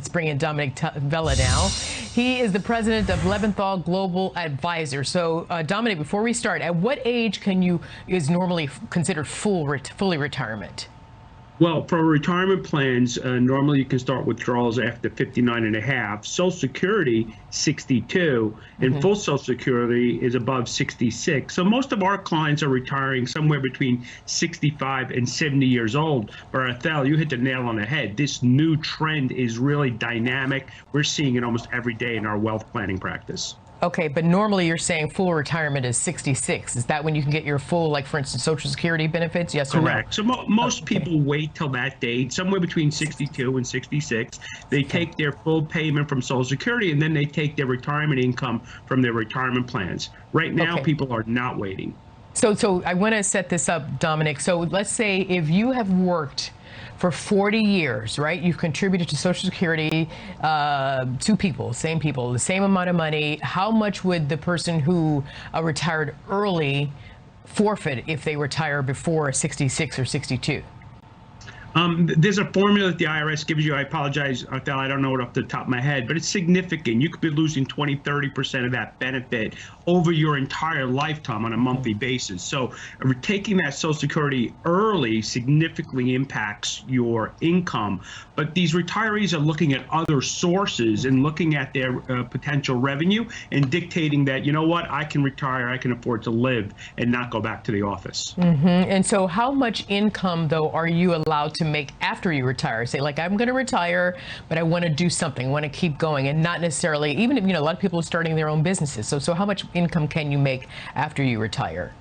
Let's bring in Dominick Tavella now. He is the president of Leventhal Global Advisor. So, Dominick, before we start, at what age is normally considered fully retirement? Well, for retirement plans, normally you can start withdrawals after 59 and a half. Social Security, 62, and full Social Security is above 66. So most of our clients are retiring somewhere between 65 and 70 years old. But Tavella, you hit the nail on the head. This new trend is really dynamic. We're seeing it almost every day in our wealth planning practice. Okay, but normally you're saying full retirement is 66. Is that when you can get your full, like, for instance, Social Security benefits? Yes or no? Correct. So most people wait till that date, somewhere between 62 and 66. They take their full payment from Social Security, and then they take their retirement income from their retirement plans. Right now, people are not waiting. So I want to set this up, Dominick. So let's say if you have worked for 40 years, right? You've contributed to Social Security, two people, the same amount of money. How much would the person who retired early forfeit if they retire before 66 or 62? There's a formula that the IRS gives you. I apologize, Tavella, I don't know it off the top of my head, but it's significant. You could be losing 20–30% of that benefit over your entire lifetime on a monthly basis. So taking that Social Security early significantly impacts your income. But these retirees are looking at other sources and looking at their potential revenue and dictating that, you know what, I can retire, I can afford to live and not go back to the office. And so how much income, though, are you allowed to make after you retire? Say, like, I'm going to retire, but I want to do something, I want to keep going, and not necessarily, even if, a lot of people are starting their own businesses. So how much income can you make after you retire?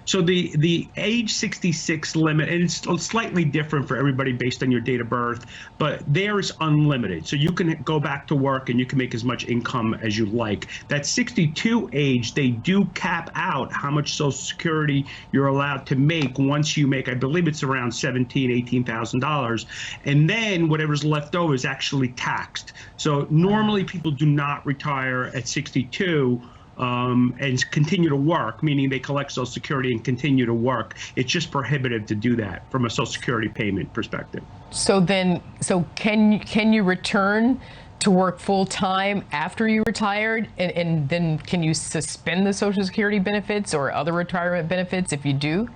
So the age 66 limit, and it's slightly different for everybody based on your date of birth, but there is unlimited. So you can go back to work and you can make as much income as you like. That 62 age, they do cap out how much Social Security you're allowed to make once you make, I believe it's around $17,000, $18,000. And then whatever's left over is actually taxed. So normally people do not retire at 62. And continue to work, meaning they collect Social Security and continue to work. It's just prohibitive to do that from a Social Security payment perspective. So can you return to work full time after you retired, and then can you suspend the Social Security benefits or other retirement benefits if you do?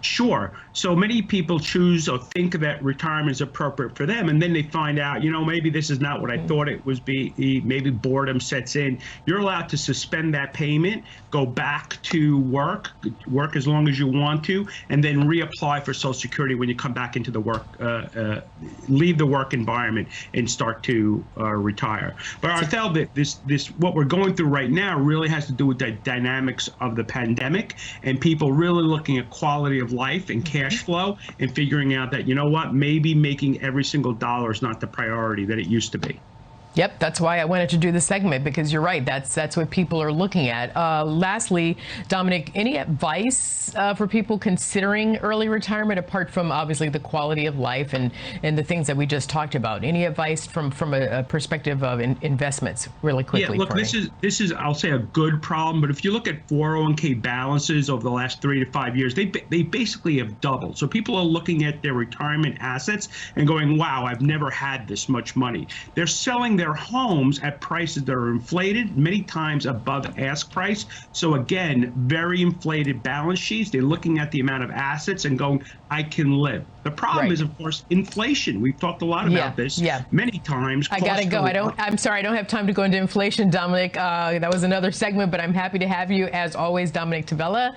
Sure. So many people choose or think that retirement is appropriate for them, and then they find out, maybe this is not what I thought it was. Maybe boredom sets in. You're allowed to suspend that payment, go back to work as long as you want to, and then reapply for Social Security when you come back into the work, leave the work environment and start to retire. But I felt that this what we're going through right now really has to do with the dynamics of the pandemic and people really looking at quality of life and cash flow and figuring out that, maybe making every single dollar is not the priority that it used to be. Yep, that's why I wanted to do this segment, because you're right. That's what people are looking at. Lastly, Dominick, any advice for people considering early retirement, apart from obviously the quality of life and the things that we just talked about? Any advice from a perspective of investments, really quickly? Yeah, look, this is I'll say a good problem, but if you look at 401k balances over the last 3 to 5 years, they basically have doubled. So people are looking at their retirement assets and going, wow, I've never had this much money. They're selling their homes at prices that are inflated, many times above ask price. So again, very inflated balance sheets. They're looking at the amount of assets and going, I can live. The problem is, of course, inflation. We've talked a lot about this many times. I gotta go. I'm sorry, I don't have time to go into inflation, Dominick. That was another segment, but I'm happy to have you, as always, Dominick Tavella.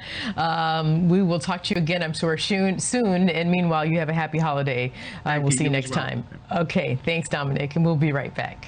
We will talk to you again, I'm sure, soon. And meanwhile, you have a happy holiday. We'll see you next time. Okay, thanks, Dominick, and we'll be right back.